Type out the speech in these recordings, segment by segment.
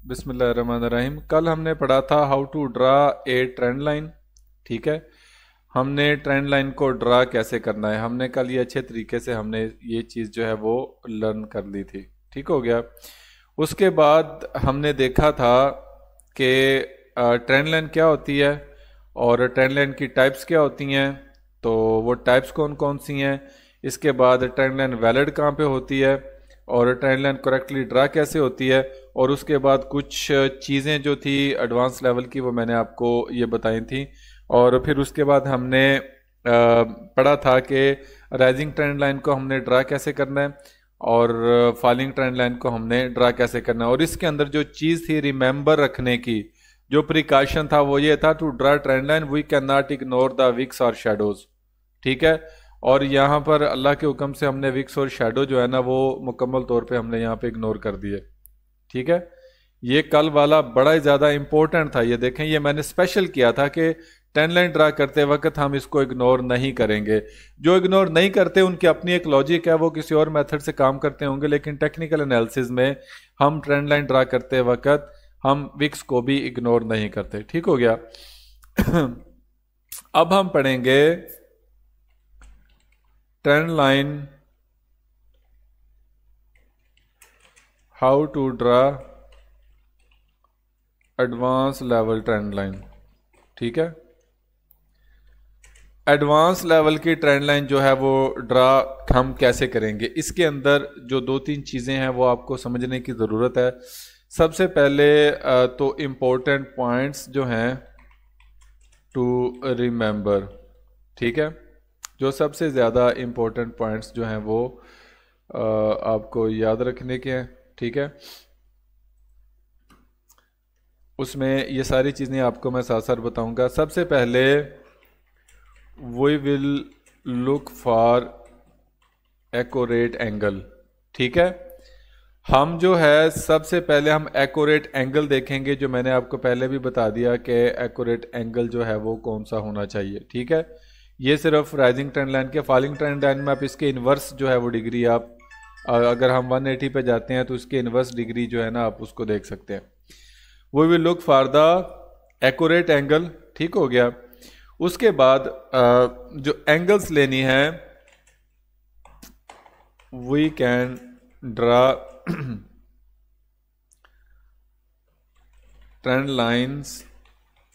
बिस्मिल्लाहिर्रहमानिर्रहीम। कल हमने पढ़ा था how to draw a trend line. ठीक है, हमने ट्रेंड लाइन को ड्रा कैसे करना है, हमने कल ये अच्छे तरीके से हमने ये चीज़ जो है वो लर्न कर ली थी। ठीक हो गया। उसके बाद हमने देखा था कि ट्रेंड लाइन क्या होती है और ट्रेंड लाइन की टाइप्स क्या होती हैं, तो वो टाइप्स कौन कौन सी हैं। इसके बाद ट्रेंड लाइन वैलिड कहाँ पे होती है और ट्रेंड लाइन करेक्टली ड्रा कैसे होती है। और उसके बाद कुछ चीज़ें जो थी एडवांस लेवल की वो मैंने आपको ये बताई थी। और फिर उसके बाद हमने पढ़ा था कि राइजिंग ट्रेंड लाइन को हमने ड्रा कैसे करना है और फॉलिंग ट्रेंड लाइन को हमने ड्रा कैसे करना है। और इसके अंदर जो चीज़ थी रिमेंबर रखने की, जो प्रिकॉशन था वो ये था, to draw trend line we can not ignore the wicks और शेडोज। ठीक है, और यहाँ पर अल्लाह के हुक्म से हमने विक्स और शेडो जो है ना वो मुकम्मल तौर पे हमने यहाँ पे इग्नोर कर दिए। ठीक है, ये कल वाला बड़ा ही ज़्यादा इंपॉर्टेंट था। ये देखें, ये मैंने स्पेशल किया था कि टेन लाइन ड्रा करते वक्त हम इसको इग्नोर नहीं करेंगे। जो इग्नोर नहीं करते उनकी अपनी एक लॉजिक है, वो किसी और मेथड से काम करते होंगे, लेकिन टेक्निकल एनालिसिस में हम ट्रेंड लाइन ड्रा करते वक्त हम विक्स को भी इग्नोर नहीं करते। ठीक हो गया। अब हम पढ़ेंगे trend line, how to draw advance level trend line. ठीक है, एडवांस लेवल की ट्रेंड लाइन जो है वो ड्रा हम कैसे करेंगे, इसके अंदर जो दो तीन चीज़ें हैं वो आपको समझने की ज़रूरत है। सबसे पहले तो इम्पोर्टेंट पॉइंट्स जो हैं टू रिमेंबर। ठीक है, जो सबसे ज़्यादा इम्पोर्टेंट पॉइंट्स जो हैं वो आपको याद रखने के हैं। ठीक है, उसमें ये सारी चीज़ें आपको मैं साथ साथ बताऊंगा। सबसे पहले we will look for accurate angle. ठीक है, हम जो है सबसे पहले हम एक्यूरेट एंगल देखेंगे, जो मैंने आपको पहले भी बता दिया कि एक्यूरेट एंगल जो है वो कौन सा होना चाहिए। ठीक है, ये सिर्फ राइजिंग ट्रेंड लाइन के, फॉलिंग ट्रेंड लाइन में आप इसके इन्वर्स जो है वो डिग्री आप अगर हम 180 पे जाते हैं तो इसके इन्वर्स डिग्री जो है ना आप उसको देख सकते हैं। We will look for the accurate angle. ठीक हो गया। उसके बाद जो एंगल्स लेनी है, we can draw trend lines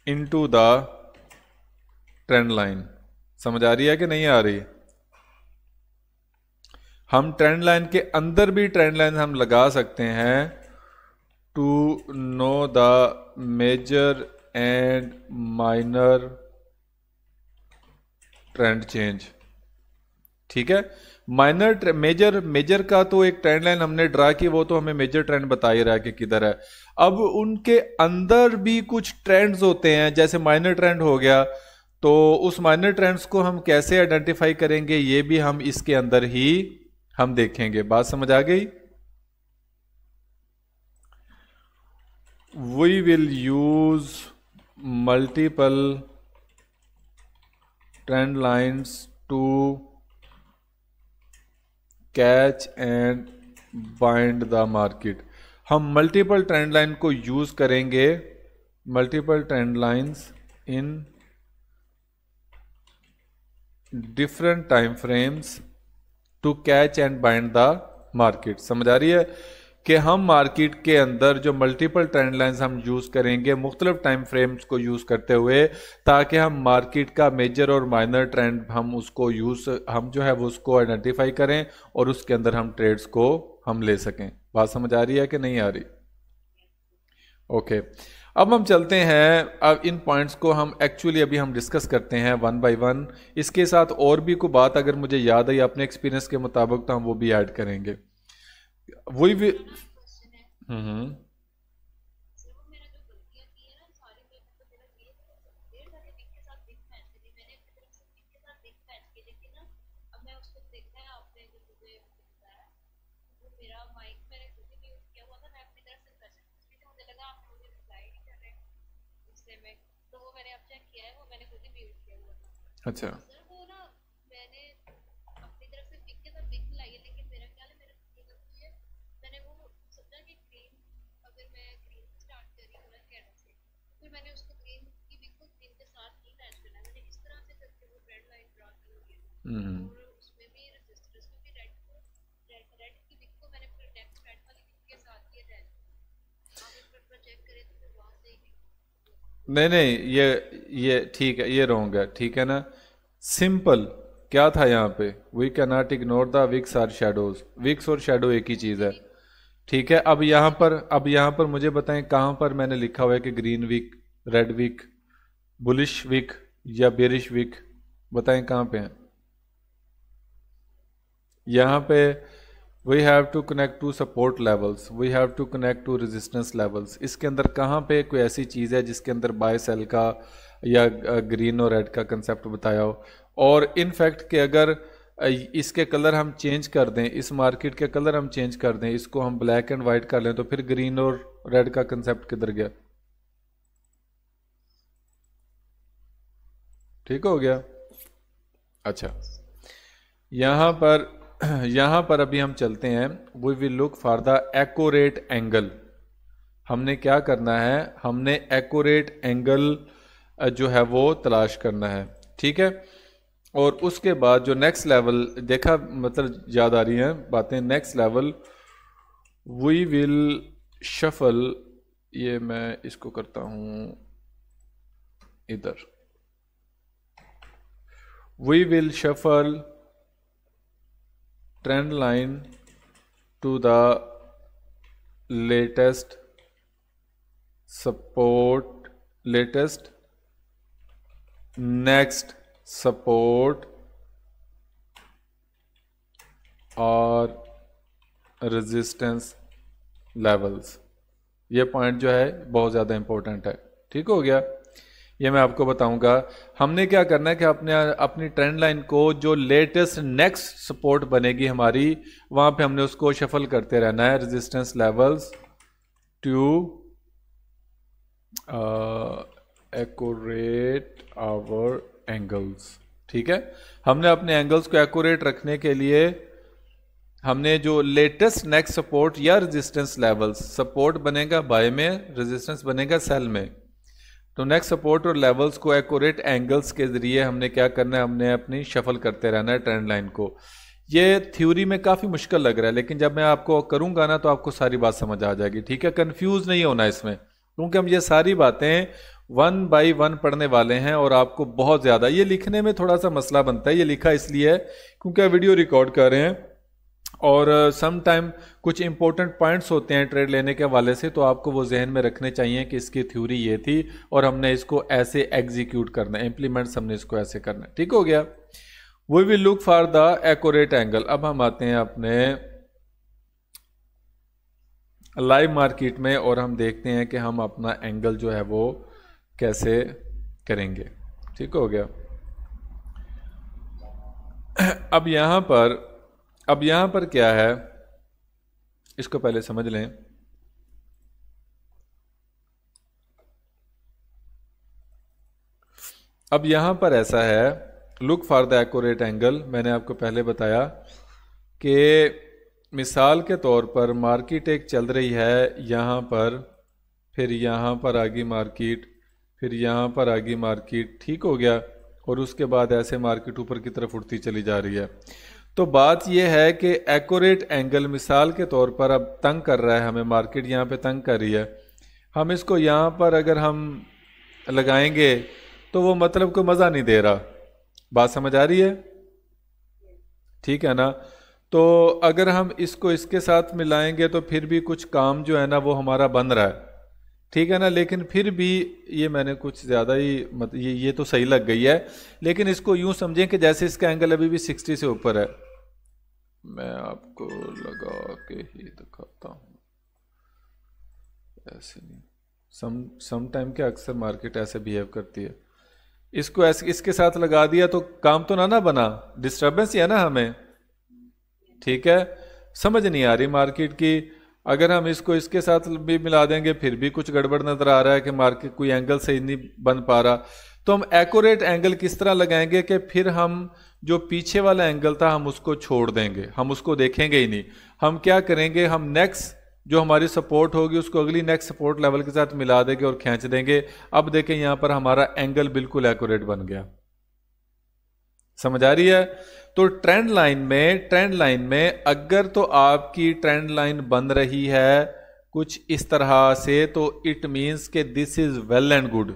into the trend line. समझ आ रही है कि नहीं आ रही? हम ट्रेंड लाइन के अंदर भी ट्रेंड लाइन हम लगा सकते हैं to know the major and minor trend change. ठीक है, माइनर मेजर, मेजर का तो एक ट्रेंड लाइन हमने ड्रा की, वो तो हमें मेजर ट्रेंड बता ही रहा है कि किधर है। अब उनके अंदर भी कुछ ट्रेंड्स होते हैं, जैसे माइनर ट्रेंड हो गया, तो उस माइनर ट्रेंड्स को हम कैसे आइडेंटिफाई करेंगे ये भी हम इसके अंदर ही हम देखेंगे। बात समझ आ गई? We will use multiple trend lines to catch and bind the market. हम मल्टीपल ट्रेंड लाइन को यूज करेंगे, multiple trend lines in different time frames to catch and bind the market. समझ आ रही है कि हम मार्केट के अंदर जो मल्टीपल ट्रेंड लाइंस हम यूज करेंगे मुख्तलिफ टाइम फ्रेम्स को यूज करते हुए, ताकि हम मार्केट का मेजर और माइनर ट्रेंड हम उसको यूज हम जो है वो उसको आइडेंटिफाई करें और उसके अंदर हम ट्रेड्स को हम ले सकें। बात समझ आ रही है कि नहीं आ रही? ओके, अब हम चलते हैं, अब इन पॉइंट्स को हम एक्चुअली अभी हम डिस्कस करते हैं वन बाय वन। इसके साथ और भी कोई बात अगर मुझे याद आई अपने एक्सपीरियंस के मुताबिक तो हम वो भी ऐड करेंगे। वही भी हम्म। अच्छा, हम्म। नहीं नहीं, ये ठीक है, ये रॉन्ग है, ठीक है ना। सिंपल क्या था यहाँ पे, we can not ignore the wicks or shadows, wicks और शेडो एक ही चीज़ है। ठीक है, अब यहाँ पर मुझे बताएं कहाँ पर मैंने लिखा हुआ है कि green wick, red wick, bullish wick या बेरिश वीक, बताएं कहाँ पे है। यहाँ पे we have to connect to support levels, we have to connect to resistance levels. इसके अंदर कहाँ पे कोई ऐसी चीज़ है जिसके अंदर बाय सेल का या ग्रीन और रेड का कंसेप्ट बताया हो। और इनफैक्ट कि अगर इसके कलर हम चेंज कर दें, इस मार्केट के कलर हम चेंज कर दें, इसको हम ब्लैक एंड वाइट कर लें, तो फिर ग्रीन और रेड का कंसेप्ट किधर गया। ठीक हो गया। अच्छा, यहाँ पर यहाँ पर अभी हम चलते हैं, we will look for the accurate angle. हमने क्या करना है, हमने एक्यूरेट एंगल जो है वो तलाश करना है। ठीक है, और उसके बाद जो नेक्स्ट लेवल देखा, मतलब याद आ रही हैं बातें। Next level we will shuffle, ये मैं इसको करता हूं इधर, we will shuffle trend line to the latest support, latest next support और रेजिस्टेंस लेवल्स। ये पॉइंट जो है बहुत ज़्यादा इंपॉर्टेंट है। ठीक हो गया, ये मैं आपको बताऊंगा। हमने क्या करना है कि अपनी ट्रेंड लाइन को जो लेटेस्ट नेक्स्ट सपोर्ट बनेगी हमारी, वहां पे हमने उसको शफल करते रहना है, resistance levels to accurate our angles. ठीक है, हमने अपने एंगल्स को एक्यूरेट रखने के लिए हमने जो लेटेस्ट नेक्स्ट सपोर्ट या रेजिस्टेंस लेवल्स, सपोर्ट बनेगा बाय में, रेजिस्टेंस बनेगा सेल में, तो नेक्स्ट सपोर्ट और लेवल्स को एक्यूरेट एंगल्स के जरिए हमने क्या करना है, हमने अपनी शफल करते रहना है ट्रेंड लाइन को। ये थ्योरी में काफ़ी मुश्किल लग रहा है, लेकिन जब मैं आपको करूंगा ना तो आपको सारी बात समझ आ जाएगी। ठीक है, कंफ्यूज नहीं होना इसमें, क्योंकि हम ये सारी बातें 1 बाय 1 पढ़ने वाले हैं और आपको बहुत ज़्यादा ये लिखने में थोड़ा सा मसला बनता है। ये लिखा इसलिए है क्योंकि वीडियो रिकॉर्ड कर रहे हैं और सम टाइम कुछ इंपॉर्टेंट पॉइंट्स होते हैं ट्रेड लेने के हवाले से, तो आपको वो जहन में रखने चाहिए कि इसकी थ्योरी ये थी और हमने इसको ऐसे एग्जीक्यूट करना है, इम्प्लीमेंट्स हमने इसको ऐसे करना है। ठीक हो गया, we will look for the accurate angle. अब हम आते हैं अपने लाइव मार्केट में और हम देखते हैं कि हम अपना एंगल जो है वो कैसे करेंगे। ठीक हो गया, अब यहां पर क्या है, इसको पहले समझ लें। अब यहां पर ऐसा है, look for the accurate angle. मैंने आपको पहले बताया कि मिसाल के तौर पर मार्केट एक चल रही है यहां पर, फिर यहां पर आगे मार्केट, फिर यहां पर आगे मार्केट। ठीक हो गया, और उसके बाद ऐसे मार्केट ऊपर की तरफ उठती चली जा रही है। तो बात यह है कि एक्यूरेट एंगल मिसाल के तौर पर अब तंग कर रहा है हमें, मार्केट यहाँ पे तंग कर रही है, हम इसको यहाँ पर अगर हम लगाएंगे तो वो मतलब को मज़ा नहीं दे रहा। बात समझ आ रही है? ठीक है ना। तो अगर हम इसको इसके साथ मिलाएंगे तो फिर भी कुछ काम जो है ना वो हमारा बन रहा है। ठीक है ना, लेकिन फिर भी ये मैंने कुछ ज़्यादा ही ये तो सही लग गई है, लेकिन इसको यूं समझें कि जैसे इसका एंगल अभी भी 60 से ऊपर है। मैं आपको लगा के ही दिखाता हूं, ऐसे नहीं, सम टाइम के अक्सर मार्केट ऐसे बिहेव करती है। इसको ऐसे इसके साथ लगा दिया तो काम तो ना बना, डिस्टर्बेंस ही है ना हमें। ठीक है, समझ नहीं आ रही मार्केट की। अगर हम इसको इसके साथ भी मिला देंगे फिर भी कुछ गड़बड़ नजर आ रहा है कि मार्केट कोई एंगल सही नहीं बन पा रहा। तो हम एक्यूरेट एंगल किस तरह लगाएंगे कि फिर हम जो पीछे वाला एंगल था हम उसको छोड़ देंगे, हम उसको देखेंगे ही नहीं। हम क्या करेंगे, हम नेक्स्ट जो हमारी सपोर्ट होगी उसको अगली नेक्स्ट सपोर्ट लेवल के साथ मिला देंगे और खींच देंगे। अब देखें यहां पर हमारा एंगल बिल्कुल एक्यूरेट बन गया। समझ आ रही है? तो ट्रेंड लाइन में अगर तो आपकी ट्रेंड लाइन बन रही है कुछ इस तरह से, तो इट मींस के this is well and good,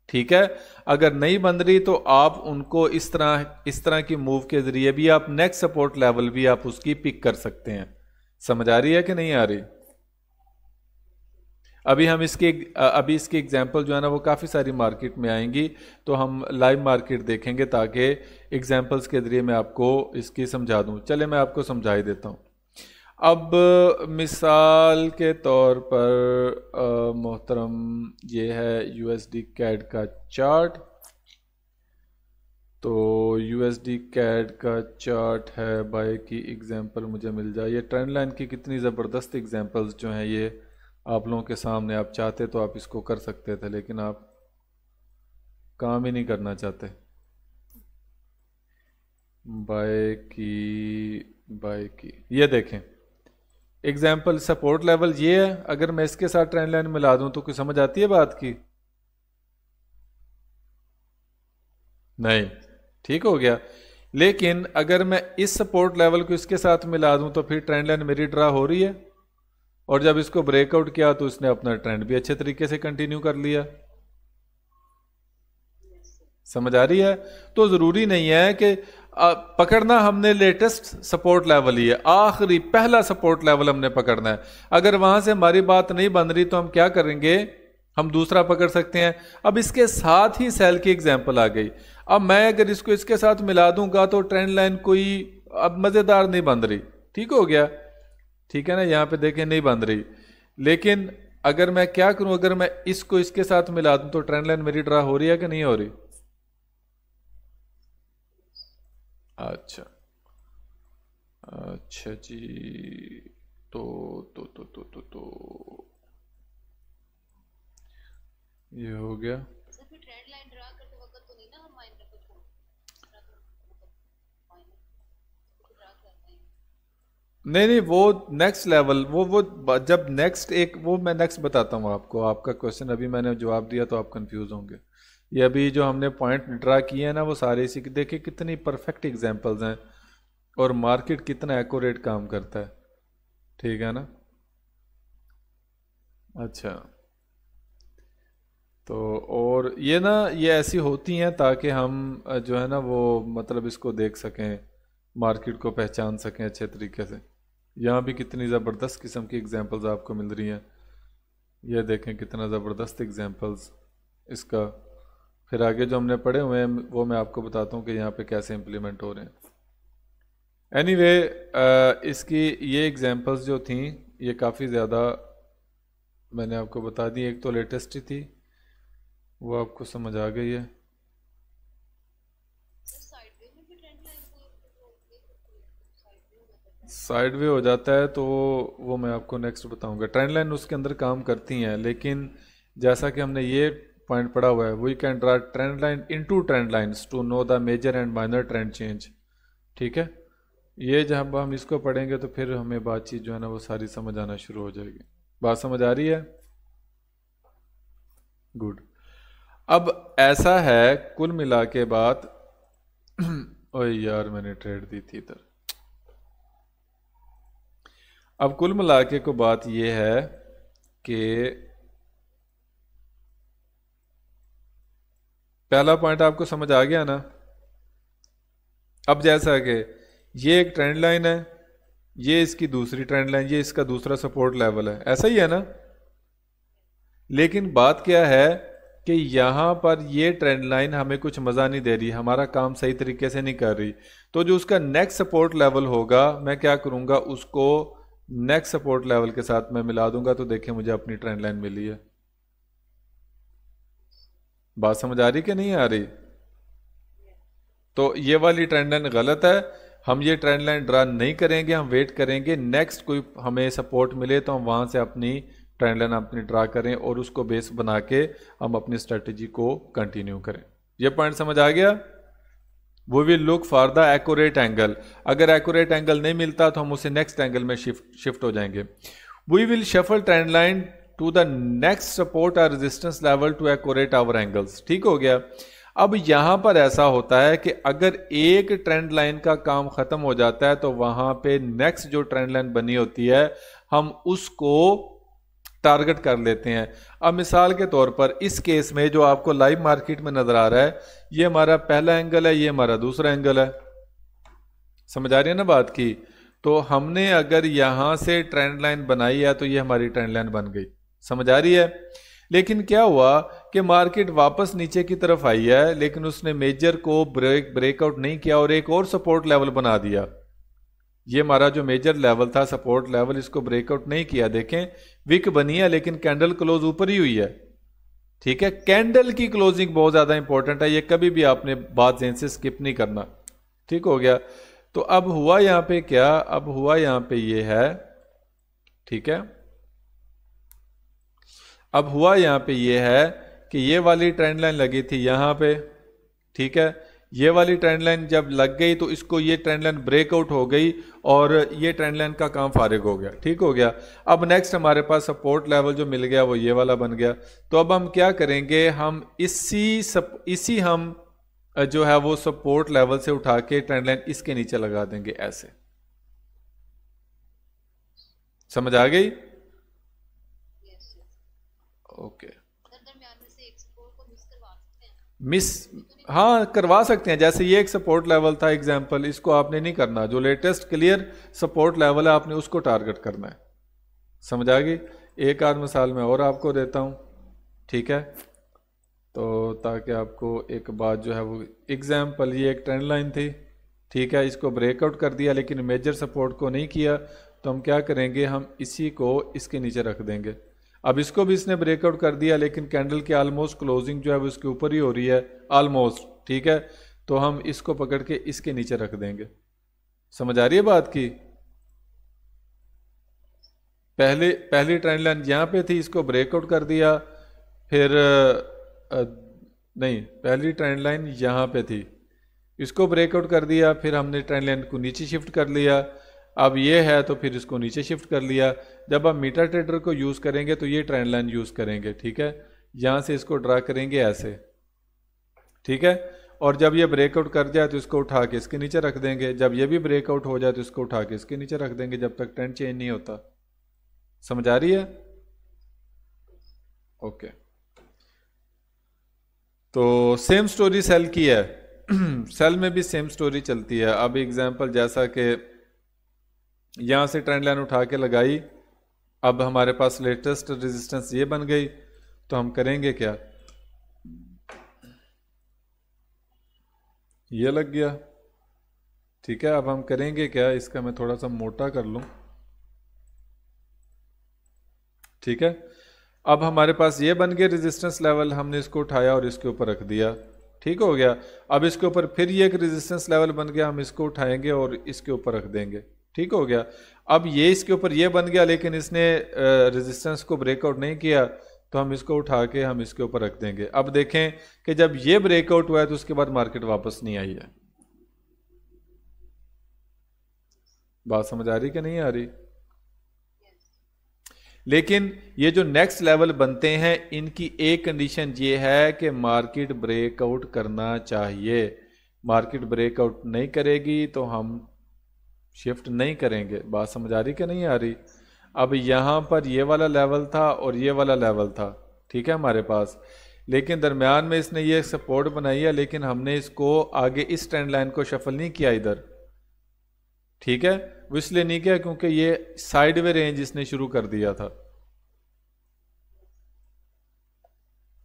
ठीक है। अगर नहीं बन रही तो आप उनको इस तरह की मूव के जरिए भी आप नेक्स्ट सपोर्ट लेवल भी आप उसकी पिक कर सकते हैं। समझ आ रही है कि नहीं आ रही? अभी इसकी एग्जांपल जो है ना वो काफ़ी सारी मार्केट में आएंगी, तो हम लाइव मार्केट देखेंगे ताकि एग्जांपल्स के जरिए मैं आपको इसकी समझा दूं। चले मैं आपको समझा ही देता हूं। अब मिसाल के तौर पर मोहतरम ये है यूएसडी कैड का चार्ट। तो यूएसडी कैड का चार्ट है, बाय की एग्जांपल मुझे मिल जाए। ये ट्रेंड लाइन की कितनी ज़बरदस्त एग्जांपल्स जो हैं ये आप लोगों के सामने। आप चाहते तो आप इसको कर सकते थे, लेकिन आप काम ही नहीं करना चाहते। बाय की ये देखें एग्जाम्पल, सपोर्ट लेवल ये है। अगर मैं इसके साथ ट्रेंड लाइन मिला दूं तो कुछ समझ आती है बात की? नहीं, ठीक हो गया। लेकिन अगर मैं इस सपोर्ट लेवल को इसके साथ मिला दूं तो फिर ट्रेंड लाइन मेरी ड्रा हो रही है, और जब इसको ब्रेकआउट किया तो इसने अपना ट्रेंड भी अच्छे तरीके से कंटिन्यू कर लिया। समझ आ रही है? तो जरूरी नहीं है कि पकड़ना हमने लेटेस्ट सपोर्ट लेवल ही है, आखिरी पहला सपोर्ट लेवल हमने पकड़ना है। अगर वहां से हमारी बात नहीं बन रही तो हम क्या करेंगे, हम दूसरा पकड़ सकते हैं। अब इसके साथ ही सेल की एग्जांपल आ गई। अब मैं अगर इसको इसके साथ मिला दूंगा तो ट्रेंड लाइन कोई अब मजेदार नहीं बन रही, ठीक हो गया, ठीक है ना। यहां पे देखें नहीं बन रही, लेकिन अगर मैं क्या करूं, अगर मैं इसको इसके साथ मिला दूं तो ट्रेंड लाइन मेरी ड्रा हो रही है कि नहीं हो रही? अच्छा जी, तो ये हो गया। ट्रेंड लाइन ड्रा करते वक्त तो नहीं ना हम माइंड रखो नहीं, वो नेक्स्ट लेवल, वो जब नेक्स्ट एक वो मैं नेक्स्ट बताता हूँ आपको। आपका क्वेश्चन अभी मैंने जवाब दिया तो आप कंफ्यूज होंगे। ये अभी जो हमने पॉइंट ड्रा किए हैं ना वो सारे इसी, देखिए कितनी परफेक्ट एग्जांपल्स हैं और मार्केट कितना एक्यूरेट काम करता है, ठीक है ना। अच्छा, तो और ये ना ये ऐसी होती हैं ताकि हम जो है ना वो मतलब इसको देख सकें, मार्केट को पहचान सकें अच्छे तरीके से। यहाँ भी कितनी ज़बरदस्त किस्म की एग्जांपल्स आपको मिल रही हैं। ये देखें कितना ज़बरदस्त एग्जांपल्स इसका। फिर आगे जो हमने पढ़े हुए हैं वो मैं आपको बताता हूँ कि यहाँ पे कैसे इम्प्लीमेंट हो रहे हैं। एनीवे इसकी ये एग्जांपल्स जो थी ये काफ़ी ज़्यादा मैंने आपको बता दी। एक तो लेटेस्ट ही थी, वो आपको समझ आ गई है। साइड वे हो जाता है तो वो मैं आपको नेक्स्ट बताऊंगा। ट्रेंड लाइन उसके अंदर काम करती हैं, लेकिन जैसा कि हमने ये पॉइंट पढ़ा हुआ है, we can draw trend line into trend lines to know the major and minor trend change, ठीक है। ये जब हम इसको पढ़ेंगे तो फिर हमें बातचीत जो है ना वो सारी समझ आना शुरू हो जाएगी। बात समझ आ रही है? गुड। अब ऐसा है कुल मिला के बात ओए यार मैंने ट्रेड दी थी इधर। अब कुल मिला के को बात यह है कि पहला पॉइंट आपको समझ आ गया ना। अब जैसा कि ये एक ट्रेंड लाइन है, ये इसकी दूसरी ट्रेंड लाइन, ये इसका दूसरा सपोर्ट लेवल है, ऐसा ही है ना। लेकिन बात क्या है कि यहां पर ये ट्रेंड लाइन हमें कुछ मजा नहीं दे रही, हमारा काम सही तरीके से नहीं कर रही। तो जो उसका नेक्स्ट सपोर्ट लेवल होगा मैं क्या करूंगा, उसको नेक्स्ट सपोर्ट लेवल के साथ मैं मिला दूंगा। तो देखिए मुझे अपनी ट्रेंड लाइन मिली है। बात समझ आ रही कि नहीं आ रही? तो ये वाली ट्रेंड लाइन गलत है, हम ये ट्रेंड लाइन ड्रा नहीं करेंगे, हम वेट करेंगे नेक्स्ट कोई हमें सपोर्ट मिले तो हम वहां से अपनी ट्रेंड लाइन अपनी ड्रा करें और उसको बेस बना के हम अपनी स्ट्रेटेजी को कंटिन्यू करें। ये पॉइंट समझ आ गया? वो will look for the accurate angle. अगर एक्यूरेट एंगल नहीं मिलता तो हम उसे नेक्स्ट एंगल में शिफ्ट हो जाएंगे। We will shuffle trend line to the next support और resistance level to accurate our angles. ठीक हो गया। अब यहां पर ऐसा होता है कि अगर एक ट्रेंड लाइन का काम खत्म हो जाता है तो वहां पे नेक्स्ट जो ट्रेंड लाइन बनी होती है हम उसको टारगेट कर लेते हैं। अब मिसाल के तौर पर इस केस में जो आपको लाइव मार्केट में नजर आ रहा है, ये हमारा पहला एंगल है, ये हमारा दूसरा एंगल है। समझ आ रही है ना बात की? तो हमने अगर यहां से ट्रेंड लाइन बनाई है तो ये हमारी ट्रेंड लाइन बन गई। समझ आ रही है? लेकिन क्या हुआ कि मार्केट वापस नीचे की तरफ आई है, लेकिन उसने मेजर को ब्रेकआउट नहीं किया और एक और सपोर्ट लेवल बना दिया। ये हमारा जो मेजर लेवल था, सपोर्ट लेवल, इसको ब्रेकआउट नहीं किया। देखें विक बनी है लेकिन कैंडल क्लोज ऊपर ही हुई है। ठीक है, कैंडल की क्लोजिंग बहुत ज्यादा इंपॉर्टेंट है, ये कभी भी आपने बात ज़हन से स्किप नहीं करना। ठीक हो गया? तो अब हुआ यहां पे क्या? अब हुआ यहां पे ये है, ठीक है, अब हुआ यहां पे ये है कि ये वाली ट्रेंड लाइन लगी थी यहां पे। ठीक है, ये वाली ट्रेंड लाइन जब लग गई तो इसको ये ट्रेंड लाइन ब्रेकआउट हो गई और ये ट्रेंड लाइन का काम फारिग हो गया। ठीक हो गया? अब नेक्स्ट हमारे पास सपोर्ट लेवल जो मिल गया वो ये वाला बन गया। तो अब हम क्या करेंगे, हम इसी हम जो है वो सपोर्ट लेवल से उठा के ट्रेंड लाइन इसके नीचे लगा देंगे ऐसे। समझ आ गई? Yes okay. दरमियान में से एक सपोर्ट को मिस करवा सकते हैं। मिस, हाँ करवा सकते हैं। जैसे ये एक सपोर्ट लेवल था एग्जांपल, इसको आपने नहीं करना, जो लेटेस्ट क्लियर सपोर्ट लेवल है आपने उसको टारगेट करना है। समझ आ गई? एक आध मिसाल में और आपको देता हूं, ठीक है, तो ताकि आपको एक बात जो है वो, एग्जांपल ये एक ट्रेंड लाइन थी, ठीक है, इसको ब्रेकआउट कर दिया लेकिन मेजर सपोर्ट को नहीं किया, तो हम क्या करेंगे, हम इसी को इसके नीचे रख देंगे। अब इसको भी इसने ब्रेकआउट कर दिया लेकिन कैंडल की ऑलमोस्ट क्लोजिंग जो है वो इसके ऊपर ही हो रही है ऑलमोस्ट। ठीक है, तो हम इसको पकड़ के इसके नीचे रख देंगे। समझ आ रही है बात की? पहली ट्रेंड लाइन यहां पे थी, इसको ब्रेकआउट कर दिया, फिर नहीं, पहली ट्रेंड लाइन यहां पे थी, इसको ब्रेकआउट कर दिया, फिर हमने ट्रेंड लाइन को नीचे शिफ्ट कर लिया। अब ये है तो फिर इसको नीचे शिफ्ट कर लिया। जब आप मीटर ट्रेडर को यूज़ करेंगे तो ये ट्रेंड लाइन यूज़ करेंगे। ठीक है, यहां से इसको ड्रा करेंगे ऐसे। ठीक है, और जब ये ब्रेकआउट कर जाए तो इसको उठा के इसके नीचे रख देंगे, जब ये भी ब्रेकआउट हो जाए तो इसको उठा के इसके नीचे रख देंगे, जब तक ट्रेंड चेंज नहीं होता। समझ आ रही है? ओके। तो सेम स्टोरी सेल की है सेल में भी सेम स्टोरी चलती है। अब एग्जांपल जैसा कि यहां से ट्रेंड लाइन उठा के लगाई, अब हमारे पास लेटेस्ट रेजिस्टेंस ये बन गई, तो हम करेंगे क्या, ये लग गया। ठीक है, अब हम करेंगे क्या, इसका मैं थोड़ा सा मोटा कर लूं। ठीक है, अब हमारे पास ये बन गया रेजिस्टेंस लेवल, हमने इसको उठाया और इसके ऊपर रख दिया। ठीक हो गया, अब इसके ऊपर फिर ये एक रेजिस्टेंस लेवल बन गया, हम इसको उठाएंगे और इसके ऊपर रख देंगे। ठीक हो गया, अब ये इसके ऊपर ये बन गया लेकिन इसने रेजिस्टेंस को ब्रेकआउट नहीं किया, तो हम इसको उठा के हम इसके ऊपर रख देंगे। अब देखें कि जब ये ब्रेकआउट हुआ है तो उसके बाद मार्केट वापस नहीं आई है। बात समझ आ रही कि नहीं आ रही? लेकिन ये जो नेक्स्ट लेवल बनते हैं इनकी एक कंडीशन ये है कि मार्केट ब्रेकआउट करना चाहिए। मार्केट ब्रेकआउट नहीं करेगी तो हम शिफ्ट नहीं करेंगे। बात समझ आ रही कि नहीं आ रही? अब यहां पर ये वाला लेवल था और ये वाला लेवल था, ठीक है हमारे पास, लेकिन दरमियान में इसने ये सपोर्ट बनाई है, लेकिन हमने इसको आगे इस ट्रेंड लाइन को शफल नहीं किया इधर। ठीक है, वो इसलिए नहीं किया क्योंकि ये साइडवे रेंज इसने शुरू कर दिया था।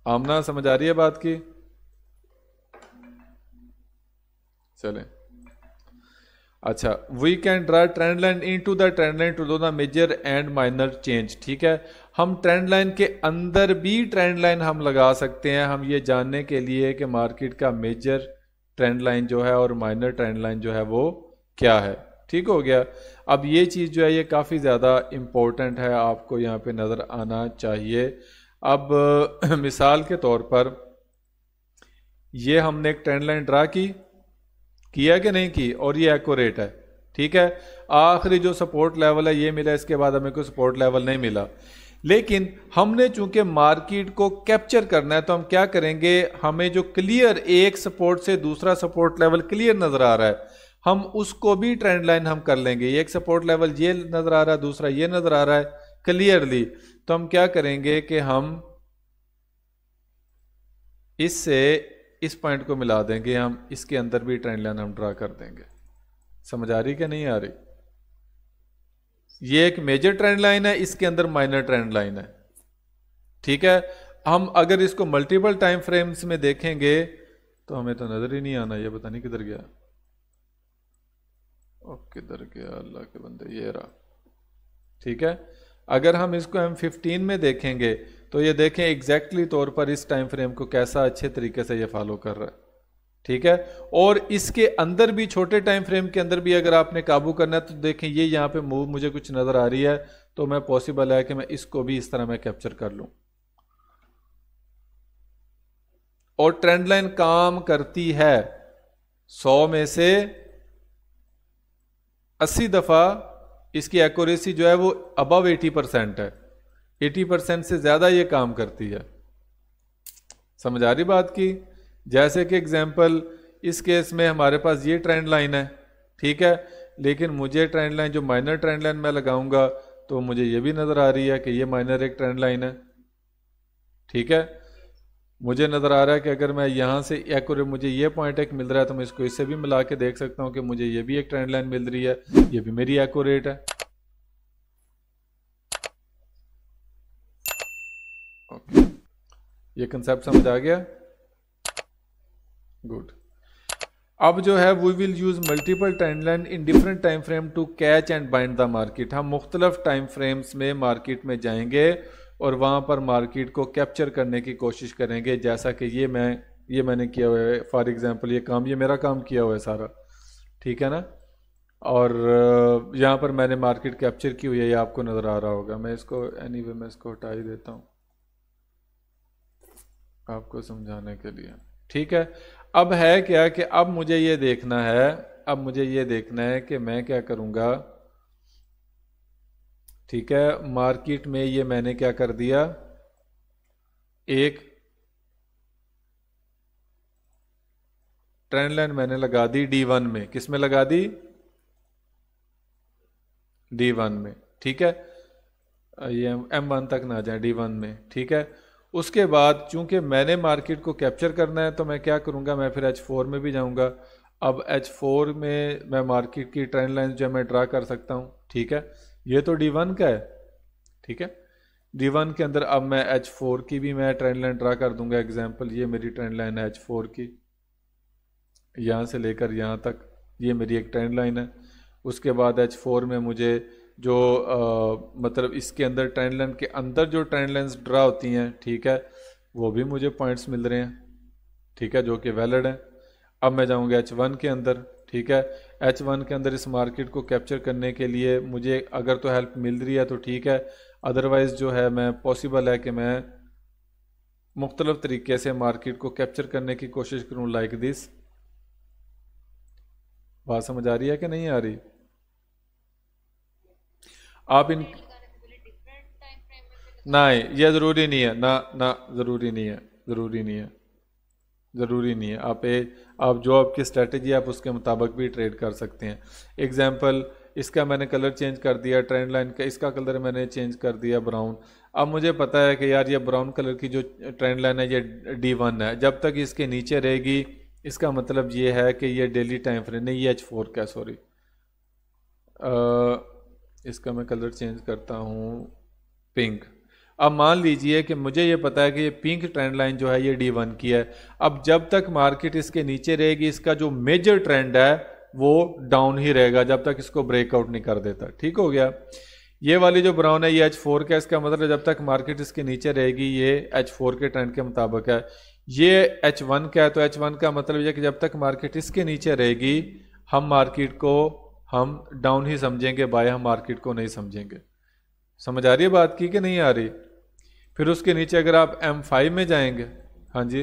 आमना समझ आ रही है बात की? चलें, अच्छा, we can draw trend line into the trend line to know the major and minor change. ठीक है, हम ट्रेंड लाइन के अंदर भी ट्रेंड लाइन हम लगा सकते हैं, हम ये जानने के लिए कि मार्केट का मेजर ट्रेंड लाइन जो है और माइनर ट्रेंड लाइन जो है वो क्या है। ठीक हो गया, अब ये चीज़ जो है ये काफ़ी ज़्यादा इम्पोर्टेंट है, आपको यहाँ पे नज़र आना चाहिए। अब मिसाल के तौर पर ये हमने एक ट्रेंड लाइन ड्रा किया कि नहीं की, और ये एक्यूरेट है। ठीक है, आखिरी जो सपोर्ट लेवल है ये मिला, इसके बाद हमें कोई सपोर्ट लेवल नहीं मिला, लेकिन हमने चूंकि मार्केट को कैप्चर करना है तो हम क्या करेंगे, हमें जो क्लियर एक सपोर्ट से दूसरा सपोर्ट लेवल क्लियर नजर आ रहा है, हम उसको भी ट्रेंड लाइन हम कर लेंगे। एक सपोर्ट लेवल ये नजर आ रहा है, दूसरा ये नजर आ रहा है क्लियरली, तो हम क्या करेंगे कि हम इससे इस पॉइंट को मिला देंगे, हम इसके अंदर भी ट्रेंड लाइन हम ड्रा कर देंगे। समझ आ रही कि नहीं आ रही? ये एक मेजर ट्रेंड लाइन है, इसके अंदर माइनर ट्रेंड लाइन है, ठीक है। हम अगर इसको मल्टीपल टाइम फ्रेम्स में देखेंगे तो हमें तो नजर ही नहीं आना, ये पता नहीं किधर गया, और किधर गया अल्लाह के बंदे, ये रहा, ठीक है। अगर हम इसको M15 में देखेंगे तो ये देखें एग्जैक्टली तौर पर इस टाइम फ्रेम को कैसा अच्छे तरीके से ये फॉलो कर रहा है, ठीक है। और इसके अंदर भी छोटे टाइम फ्रेम के अंदर भी अगर आपने काबू करना है तो देखें ये यहाँ पे मूव मुझे कुछ नजर आ रही है, तो मैं पॉसिबल है कि मैं इसको भी इस तरह मैं कैप्चर कर लूं। और ट्रेंड लाइन काम करती है 100 में से 80 दफा इसकी एक्यूरेसी जो है वो अबव 80% है, 80% से ज्यादा ये काम करती है। समझ आ रही बात की? जैसे कि एग्जांपल इस केस में हमारे पास ये ट्रेंड लाइन है, ठीक है, लेकिन मुझे ट्रेंड लाइन जो माइनर ट्रेंड लाइन मैं लगाऊंगा तो मुझे ये भी नजर आ रही है कि ये माइनर एक ट्रेंड लाइन है, ठीक है। मुझे नजर आ रहा है कि अगर मैं यहां से एक्यूरेट मुझे ये पॉइंट एक मिल रहा है तो मैं इसको इससे भी मिला के देख सकता हूं कि मुझे ये भी एक ट्रेंड लाइन मिल रही है, ये भी मेरी एक्यूरेट है। ओके, ये कंसेप्ट समझ आ गया? गुड। अब जो है we will use multiple trend line in different time frame to catch and bind the market. हम मुख्तलिफ टाइम फ्रेम्स में मार्केट में जाएंगे और वहां पर मार्केट को कैप्चर करने की कोशिश करेंगे, जैसा कि ये मैंने किया हुआ है। फॉर एग्जांपल ये मेरा काम किया हुआ है सारा, ठीक है ना। और यहाँ पर मैंने मार्केट कैप्चर की हुई है, ये आपको नजर आ रहा होगा। मैं इसको एनीवे मैं इसको हटा ही देता हूँ आपको समझाने के लिए, ठीक है। अब है क्या कि अब मुझे ये देखना है कि मैं क्या करूंगा, ठीक है। मार्केट में ये मैंने क्या कर दिया, एक ट्रेंड लाइन मैंने लगा दी D1 में। किस में लगा दी? D1 में, ठीक है। ये M1 तक ना जाए, D1 में, ठीक है। उसके बाद चूंकि मैंने मार्केट को कैप्चर करना है तो मैं क्या करूंगा, मैं फिर H4 में भी जाऊंगा। अब H4 में मैं मार्केट की ट्रेंड लाइन जो मैं ड्रा कर सकता हूं, ठीक है। ये तो D1 का है, ठीक है। D1 के अंदर अब मैं H4 की भी मैं ट्रेंड लाइन ड्रा कर दूंगा। एग्जांपल ये मेरी ट्रेंड लाइन है H4 की, यहां से लेकर यहां तक ये मेरी एक ट्रेंड लाइन है। उसके बाद H4 में मुझे जो मतलब इसके अंदर ट्रेंड लाइन के अंदर जो ट्रेंड लाइन्स ड्रा होती हैं, ठीक है, वो भी मुझे पॉइंट्स मिल रहे हैं, ठीक है, जो कि वैलिड हैं। अब मैं जाऊंगा H1 के अंदर, ठीक है। H1 के अंदर इस मार्केट को कैप्चर करने के लिए मुझे अगर तो हेल्प मिल रही है तो ठीक है, अदरवाइज जो है मैं पॉसिबल है कि मैं मुख्तलिफ तरीके से मार्केट को कैप्चर करने की कोशिश करूं, लाइक दिस। बात समझ आ रही है कि नहीं आ रही? आप इन नहीं, ये ज़रूरी नहीं है ना, ज़रूरी नहीं है, ज़रूरी नहीं है। आप जो आपकी स्ट्रेटजी है आप उसके मुताबिक भी ट्रेड कर सकते हैं। एग्जांपल इसका मैंने कलर चेंज कर दिया, ट्रेंड लाइन का इसका कलर मैंने चेंज कर दिया ब्राउन। अब मुझे पता है कि यार ये ब्राउन कलर की जो ट्रेंड लाइन है ये D1 है, जब तक इसके नीचे रहेगी इसका मतलब ये है कि ये डेली टाइम फ्रेम नहीं, ये H4 का, सॉरी, इसका मैं कलर चेंज करता हूँ पिंक। अब मान लीजिए कि मुझे ये पता है कि ये पिंक ट्रेंड लाइन जो है ये D1 की है। अब जब तक मार्केट इसके नीचे रहेगी इसका जो मेजर ट्रेंड है वो डाउन ही रहेगा जब तक इसको ब्रेकआउट नहीं कर देता, ठीक हो गया। ये वाली जो ब्राउन है ये H4 का, इसका मतलब जब तक मार्केट इसके नीचे रहेगी ये H4 के ट्रेंड के मुताबिक है। ये H1 का है तो H1 का मतलब ये कि जब तक मार्केट इसके नीचे रहेगी हम मार्केट को हम डाउन ही समझेंगे, बाय हम मार्केट को नहीं समझेंगे। समझ आ रही है बात की कि नहीं आ रही? फिर उसके नीचे अगर आप M5 में जाएंगे, हाँ जी,